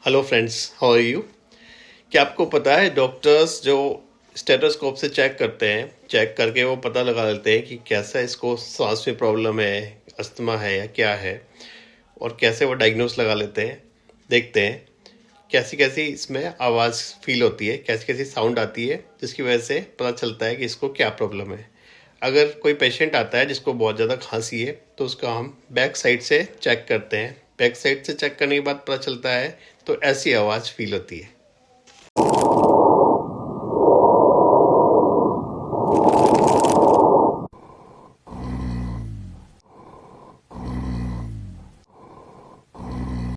Hello friends, how are you. क्या आपको पता है डॉक्टर्स जो स्टेथोस्कोप से चेक करते हैं, चेक करके वो पता लगा लेते हैं कि कैसा इसको सांस में प्रॉब्लम है, अस्थमा है या क्या है, और कैसे वो डायग्नोस लगा लेते हैं। देखते हैं कैसी कैसी इसमें आवाज़ फील होती है, कैसी कैसी साउंड आती है, जिसकी वजह से पता चलता है कि इसको क्या प्रॉब्लम है। अगर कोई पेशेंट आता है जिसको बहुत ज़्यादा खांसी है तो उसका हम बैक साइड से चेक करते हैं। बैक साइड से चेक करने के बाद पता चलता है तो ऐसी आवाज़ फील होती है।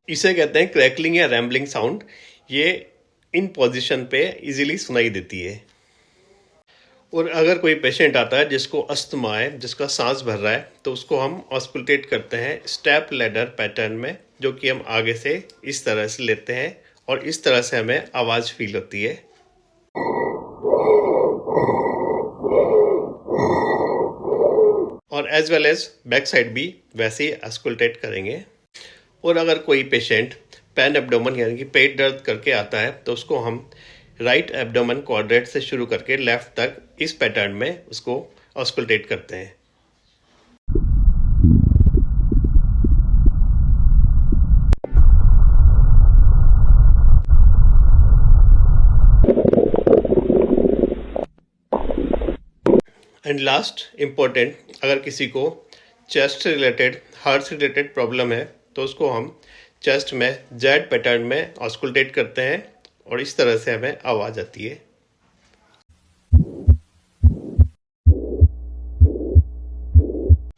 इसे कहते हैं क्रैकलिंग या रैम्बलिंग साउंड। ये इन पोजीशन पे इजीली सुनाई देती है। और अगर कोई पेशेंट आता है जिसको अस्थमा है, जिसका सांस भर रहा है, तो उसको हम ऑस्कुलटेट करते हैं स्टेप लैडर पैटर्न में, जो कि हम आगे से इस तरह से लेते हैं और इस तरह से हमें आवाज़ फील होती है। और as well as back side भी वैसे ही ऑस्कुलटेट करेंगे। और अगर कोई पेशेंट पैन एब्डोमेन यानी कि पेट दर्द करके आता है तो उसको हम राइट एब्डोमेन क्वाड्रेंट से शुरू करके लेफ्ट तक इस पैटर्न में उसको ऑस्कुलटेट करते हैं। एंड लास्ट इम्पोर्टेंट, अगर किसी को चेस्ट से रिलेटेड, हार्ट से रिलेटेड प्रॉब्लम है तो उसको हम चेस्ट में जेड पैटर्न में ऑस्कुलटेट करते हैं और इस तरह से हमें आवाज़ आती है।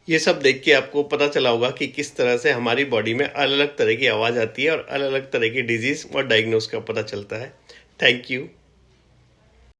ये सब देख के आपको पता चला होगा कि किस तरह से हमारी बॉडी में अलग अलग तरह की आवाज़ आती है और अलग अलग तरह की डिजीज़ और डायग्नोस का पता चलता है। Thank you.